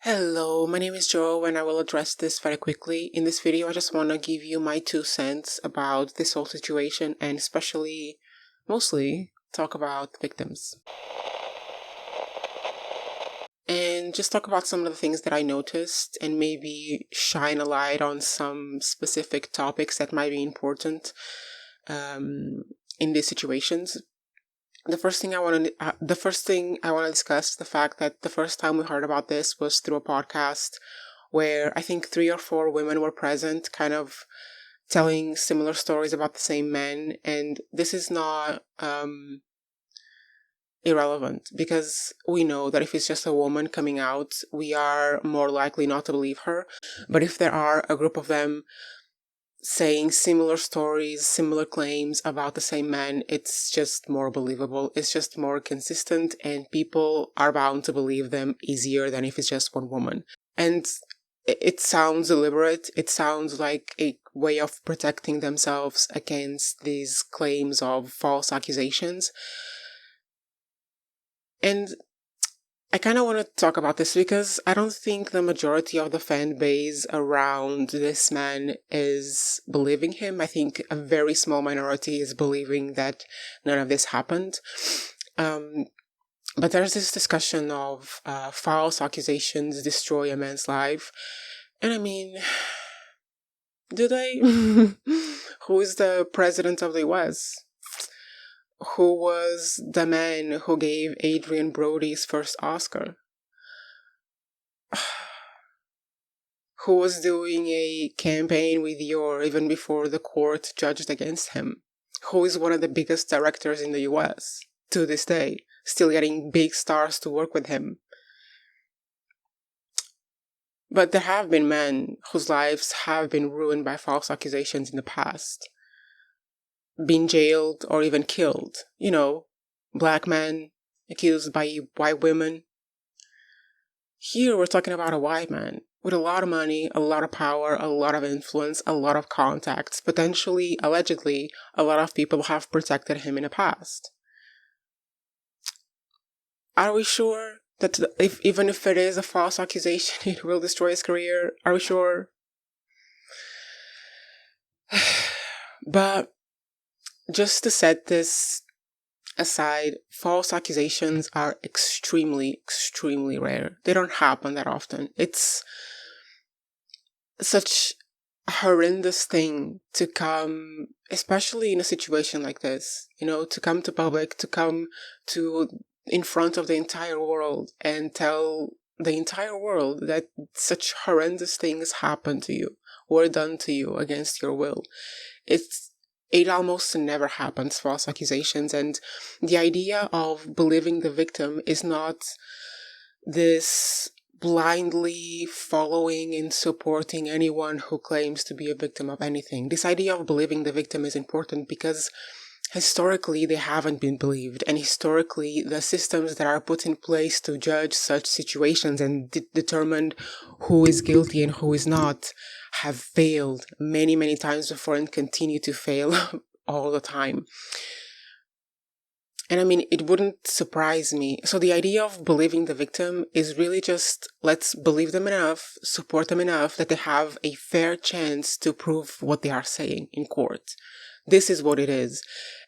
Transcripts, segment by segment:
Hello, my name is Joe and I will address this very quickly. In this video, I just want to give you my 2 cents about this whole situation and mostly, talk about victims. And just talk about some of the things that I noticed and maybe shine a light on some specific topics that might be important in these situations. The first thing I want to discuss is the fact that the first time we heard about this was through a podcast where I think 3 or 4 women were present, kind of telling similar stories about the same men. And this is not irrelevant because we know that if it's just a woman coming out, we are more likely not to believe her. But if there are a group of them saying similar stories, similar claims about the same man, it's just more believable. It's just more consistent, and people are bound to believe them easier than if it's just one woman. And it sounds deliberate. It sounds like a way of protecting themselves against these claims of false accusations. And I kind of want to talk about this because I don't think the majority of the fan base around this man is believing him. I think a very small minority is believing that none of this happened. But there's this discussion of false accusations destroy a man's life. And I mean, do they? Who is the president of the US? Who was the man who gave Adrian Brody his first Oscar? Who was doing a campaign with Dior even before the court judged against him? Who is one of the biggest directors in the US to this day, still getting big stars to work with him? But there have been men whose lives have been ruined by false accusations in the past. Been jailed or even killed. Black men accused by white women. Here we're talking about a white man with a lot of money, a lot of power, a lot of influence, a lot of contacts. Potentially, allegedly, a lot of people have protected him in the past. Are we sure that even if it is a false accusation, it will destroy his career? Are we sure? But just to set this aside, false accusations are extremely, extremely rare. They don't happen that often. It's such a horrendous thing to come, especially in a situation like this, to come to public, to come to in front of the entire world and tell the entire world that such horrendous things happened to you, were done to you against your will. It almost never happens, false accusations, and the idea of believing the victim is not this blindly following and supporting anyone who claims to be a victim of anything. This idea of believing the victim is important because historically they haven't been believed, and historically the systems that are put in place to judge such situations and determine who is guilty and who is not have failed many, many times before and continue to fail all the time. And I mean, it wouldn't surprise me. So the idea of believing the victim is really just, let's believe them enough, support them enough that they have a fair chance to prove what they are saying in court. This is what it is.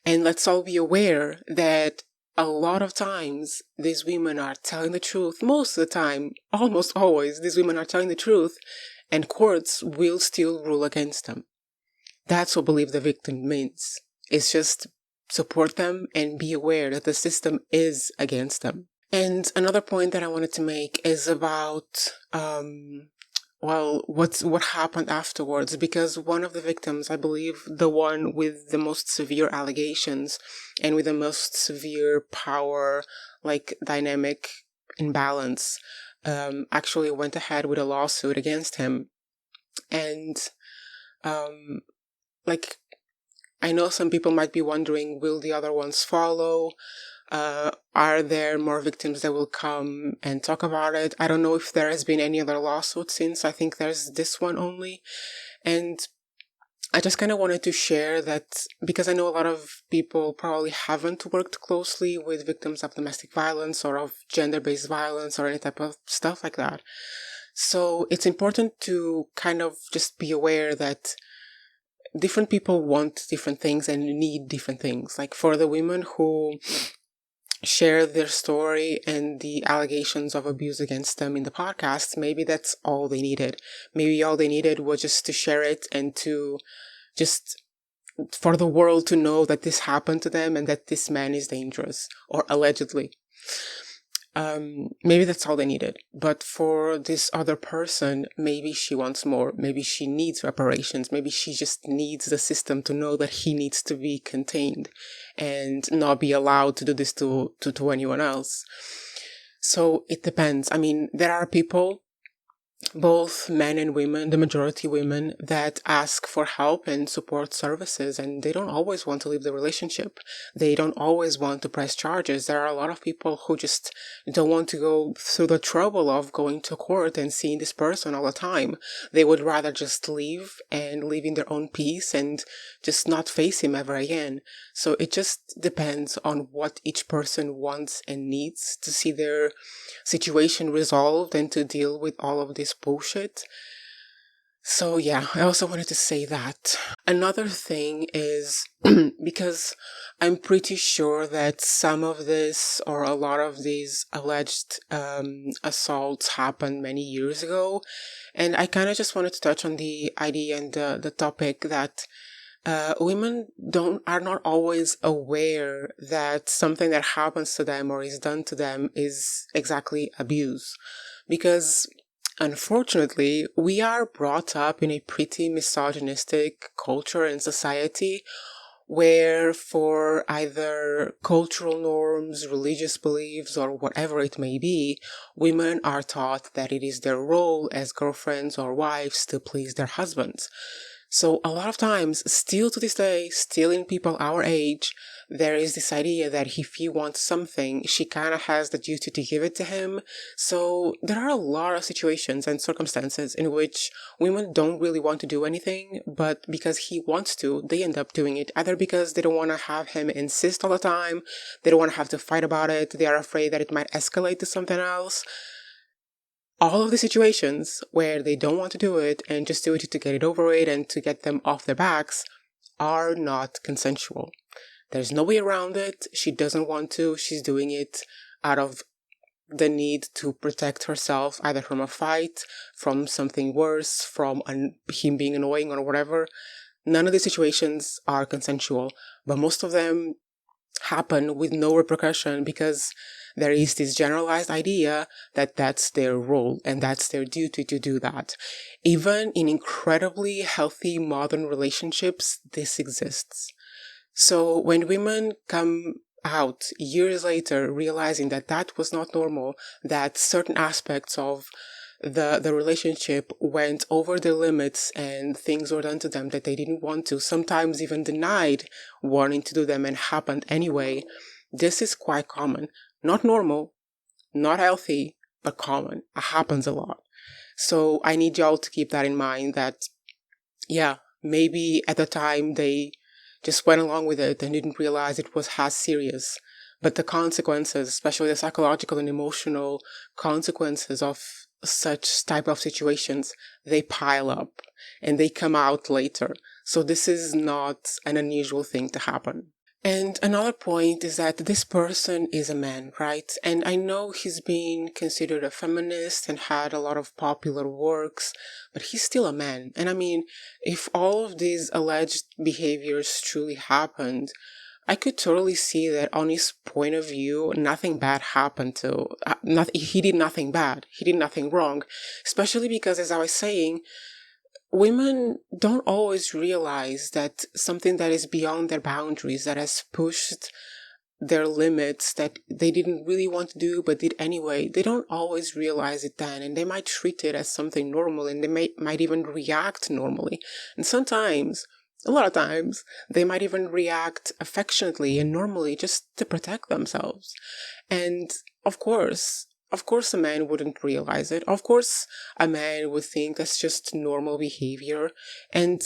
And let's all be aware that a lot of times these women are telling the truth. Most of the time, almost always, these women are telling the truth, and courts will still rule against them. That's what believe the victim means. It's just support them and be aware that the system is against them. And another point that I wanted to make is about what happened afterwards, because one of the victims, I believe the one with the most severe allegations and with the most severe power, dynamic imbalance, actually went ahead with a lawsuit against him. And I know some people might be wondering, will the other ones follow? Are there more victims that will come and talk about it? I don't know if there has been any other lawsuit since. I think there's this one only. And I just kind of wanted to share that because I know a lot of people probably haven't worked closely with victims of domestic violence or of gender-based violence or any type of stuff like that. So it's important to kind of just be aware that different people want different things and need different things. Like for the women who share their story and the allegations of abuse against them in the podcast, maybe that's all they needed. Maybe all they needed was just to share it and to just for the world to know that this happened to them and that this man is dangerous, or allegedly. Maybe that's all they needed. But for this other person, maybe she wants more. Maybe she needs reparations. Maybe she just needs the system to know that he needs to be contained and not be allowed to do this to anyone else. So it depends. I mean, there are people, both men and women, the majority women, that ask for help and support services, and they don't always want to leave the relationship. They don't always want to press charges. There are a lot of people who just don't want to go through the trouble of going to court and seeing this person all the time. They would rather just leave and live in their own peace and just not face him ever again. So it just depends on what each person wants and needs to see their situation resolved and to deal with all of this bullshit. So yeah, I also wanted to say that. Another thing is because I'm pretty sure that some of this or a lot of these alleged assaults happened many years ago. And I kind of just wanted to touch on the idea and the topic that women are not always aware that something that happens to them or is done to them is exactly abuse. Because unfortunately, we are brought up in a pretty misogynistic culture and society where for either cultural norms, religious beliefs, or whatever it may be, women are taught that it is their role as girlfriends or wives to please their husbands. So a lot of times, still to this day, still in people our age, there is this idea that if he wants something, she kind of has the duty to give it to him. So there are a lot of situations and circumstances in which women don't really want to do anything, but because he wants to, they end up doing it. Either because they don't want to have him insist all the time, they don't want to have to fight about it, they are afraid that it might escalate to something else. All of the situations where they don't want to do it and just do it to get it over with and to get them off their backs are not consensual. There's no way around it. She doesn't want to. She's doing it out of the need to protect herself, either from a fight, from something worse, from him being annoying or whatever. None of these situations are consensual, but most of them happen with no repercussion because there is this generalized idea that that's their role and that's their duty to do that. Even in incredibly healthy modern relationships, this exists. So when women come out years later realizing that that was not normal, that certain aspects of the relationship went over the limits and things were done to them that they didn't want to, sometimes even denied wanting to do them and happened anyway, this is quite common. Not normal, not healthy, but common. It happens a lot. So I need y'all to keep that in mind that, yeah, maybe at the time they just went along with it and didn't realize it was as serious. But the consequences, especially the psychological and emotional consequences of such type of situations, they pile up and they come out later. So this is not an unusual thing to happen. And another point is that this person is a man, right? And I know he's been considered a feminist and had a lot of popular works, but he's still a man. And I mean, if all of these alleged behaviors truly happened, I could totally see that on his point of view, nothing bad happened to, he did nothing bad. He did nothing wrong. Especially because, as I was saying, women don't always realize that something that is beyond their boundaries, that has pushed their limits, that they didn't really want to do but did anyway, they don't always realize it then, and they might treat it as something normal, and they might even react normally. And sometimes, a lot of times, they might even react affectionately and normally just to protect themselves. And of course, a man wouldn't realize it. Of course, a man would think that's just normal behavior. And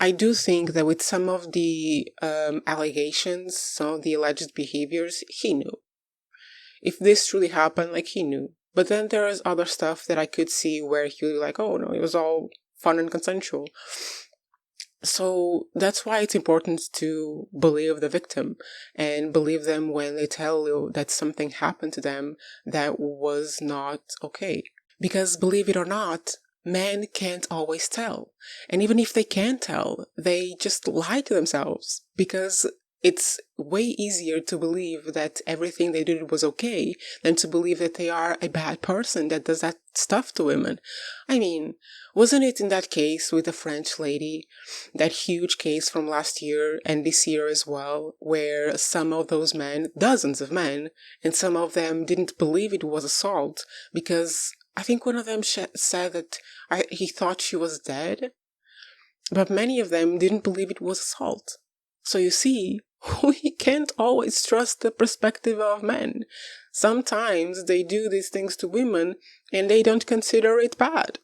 I do think that with some of the allegations, some of the alleged behaviors, he knew. If this truly happened, like, he knew. But then there is other stuff that I could see where he was like, oh no, it was all fun and consensual. So that's why it's important to believe the victim and believe them when they tell you that something happened to them that was not okay. Because believe it or not, men can't always tell. And even if they can tell, they just lie to themselves because it's way easier to believe that everything they did was okay than to believe that they are a bad person that does that stuff to women. I mean, wasn't it in that case with the French lady, that huge case from last year and this year as well, where some of those men, dozens of men, and some of them didn't believe it was assault because I think one of them said that he thought she was dead, but many of them didn't believe it was assault. So you see, we can't always trust the perspective of men. Sometimes they do these things to women and they don't consider it bad.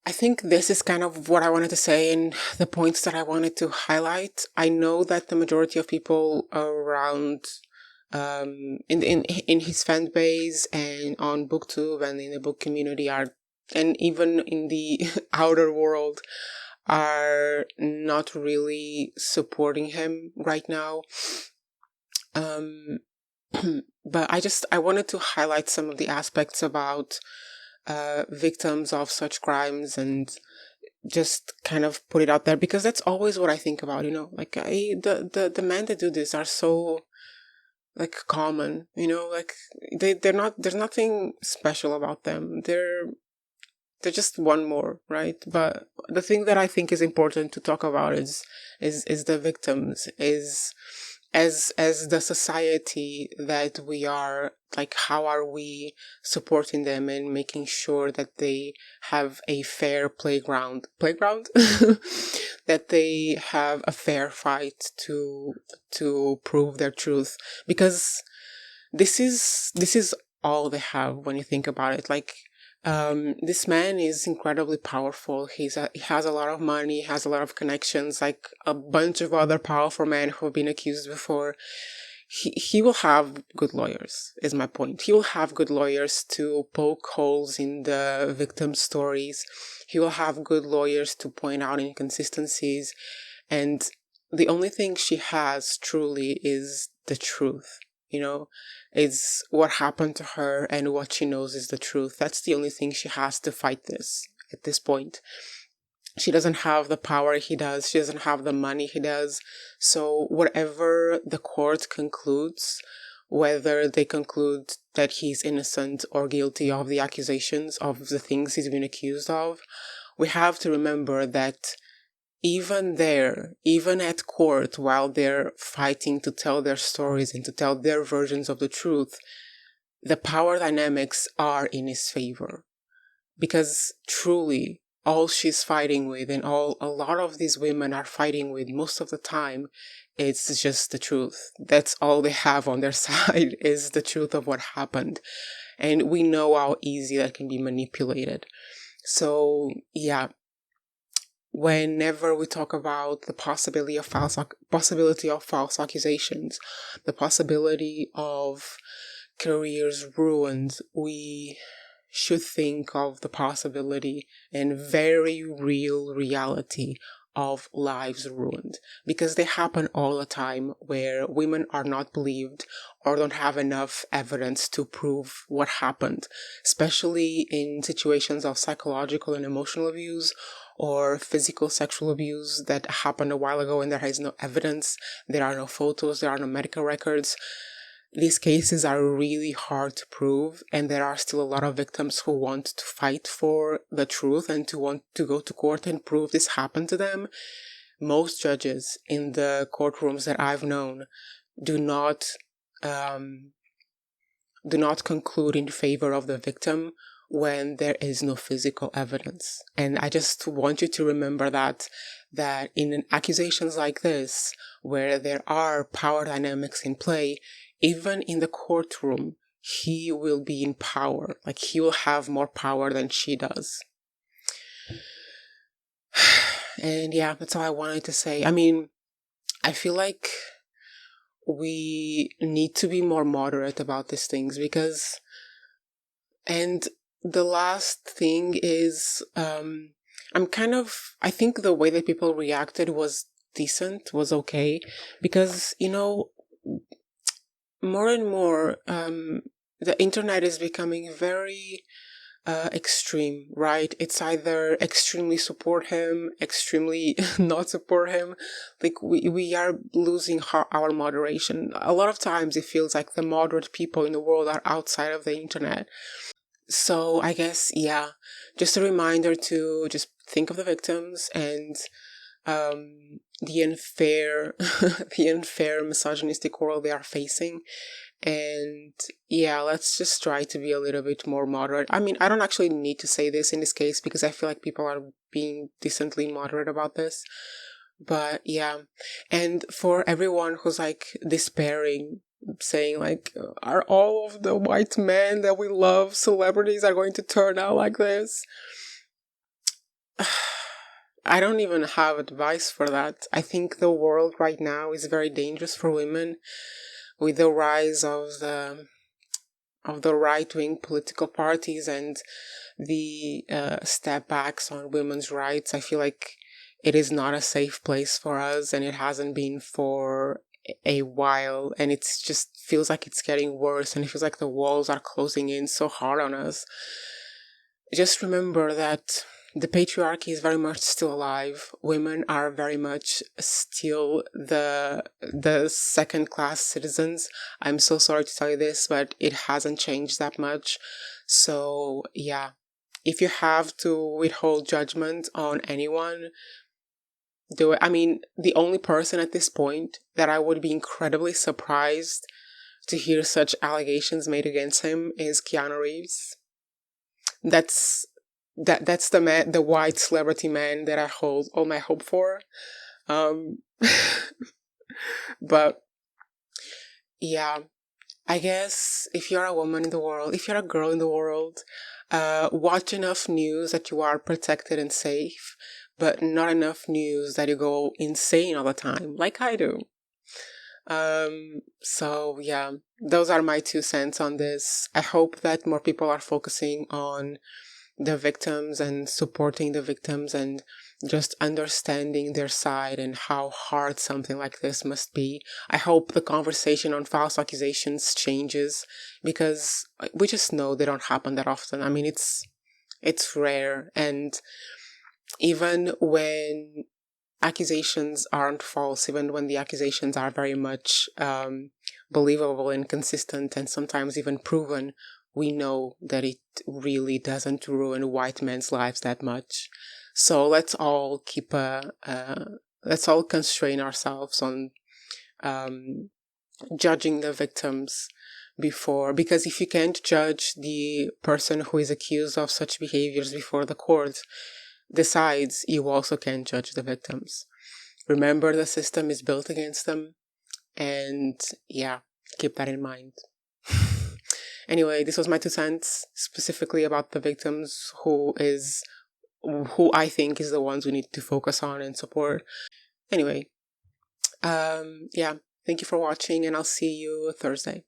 I think this is kind of what I wanted to say and the points that I wanted to highlight. I know that the majority of people around in his fan base and on booktube and in the book community are, and even in the outer world, are not really supporting him right now. But I wanted to highlight some of the aspects about victims of such crimes and just kind of put it out there because that's always what I think about, like the men that do this are so like common, like they're not, there's nothing special about them. They're just one more, right? But the thing that I think is important to talk about is the victims, is as the society that we are, like, how are we supporting them and making sure that they have a fair playground that they have a fair fight to prove their truth, because this is all they have when you think about it. Like, this man is incredibly powerful. He has a lot of money, has a lot of connections, like a bunch of other powerful men who have been accused before. He will have good lawyers, is my point. He will have good lawyers to poke holes in the victim's stories. He will have good lawyers to point out inconsistencies. And the only thing she has truly is the truth. It's what happened to her, and what she knows is the truth. That's the only thing she has to fight this at this point. She doesn't have the power he does. She doesn't have the money he does. So whatever the court concludes, whether they conclude that he's innocent or guilty of the accusations of the things he's been accused of, we have to remember that even there, even at court, while they're fighting to tell their stories and to tell their versions of the truth, the power dynamics are in his favor. Because truly, all she's fighting with, and a lot of these women are fighting with most of the time, it's just the truth. That's all they have on their side, is the truth of what happened. And we know how easy that can be manipulated. So, yeah. Whenever we talk about the possibility of false accusations, the possibility of careers ruined, we should think of the possibility and very real reality of lives ruined, because they happen all the time where women are not believed or don't have enough evidence to prove what happened, especially in situations of psychological and emotional abuse or physical sexual abuse that happened a while ago and there is no evidence, there are no photos, there are no medical records. These cases are really hard to prove, and there are still a lot of victims who want to fight for the truth and to want to go to court and prove this happened to them. Most judges in the courtrooms that I've known do not conclude in favor of the victim when there is no physical evidence. And I just want you to remember that in accusations like this, where there are power dynamics in play, even in the courtroom, he will be in power. Like, he will have more power than she does. And yeah, that's all I wanted to say. I mean, I feel like we need to be more moderate about these things because, and the last thing is, I think the way that people reacted was decent, was okay, because, more and more, the internet is becoming very extreme, right? It's either extremely support him, extremely not support him. Like we are losing our moderation. A lot of times it feels like the moderate people in the world are outside of the internet. So I guess, yeah, just a reminder to just think of the victims and the unfair, the unfair misogynistic world they are facing. And yeah, let's just try to be a little bit more moderate. I mean, I don't actually need to say this in this case because I feel like people are being decently moderate about this. But yeah, and for everyone who's like despairing, saying like, are all of the white men that we love celebrities are going to turn out like this? I don't even have advice for that. I think the world right now is very dangerous for women with the rise of the right-wing political parties and the step backs on women's rights. I feel like it is not a safe place for us, and it hasn't been for a while, and it's just feels like it's getting worse, and it feels like the walls are closing in so hard on us. Just remember that the patriarchy is very much still alive. Women are very much still the second class citizens. I'm so sorry to tell you this, but it hasn't changed that much. So yeah, if you have to withhold judgment on anyone, do it. I mean, the only person at this point that I would be incredibly surprised to hear such allegations made against him is Keanu Reeves. That's that's the man, the white celebrity man that I hold all my hope for. Um, but yeah, I guess if you're a woman in the world, if you're a girl in the world, watch enough news that you are protected and safe, but not enough news that you go insane all the time, like I do. So yeah, those are my 2 cents on this. I hope that more people are focusing on the victims and supporting the victims and just understanding their side and how hard something like this must be. I hope the conversation on false accusations changes because we just know they don't happen that often. I mean, it's rare, and even when accusations aren't false, even when the accusations are very much believable and consistent and sometimes even proven, we know that it really doesn't ruin white men's lives that much. So let's all constrain ourselves on judging the victims before, because if you can't judge the person who is accused of such behaviors before the court decides, you also can't judge the victims. Remember, the system is built against them, and yeah, keep that in mind. Anyway, this was my 2 cents specifically about the victims, who I think is the ones we need to focus on and support. Anyway, yeah, thank you for watching, and I'll see you Thursday.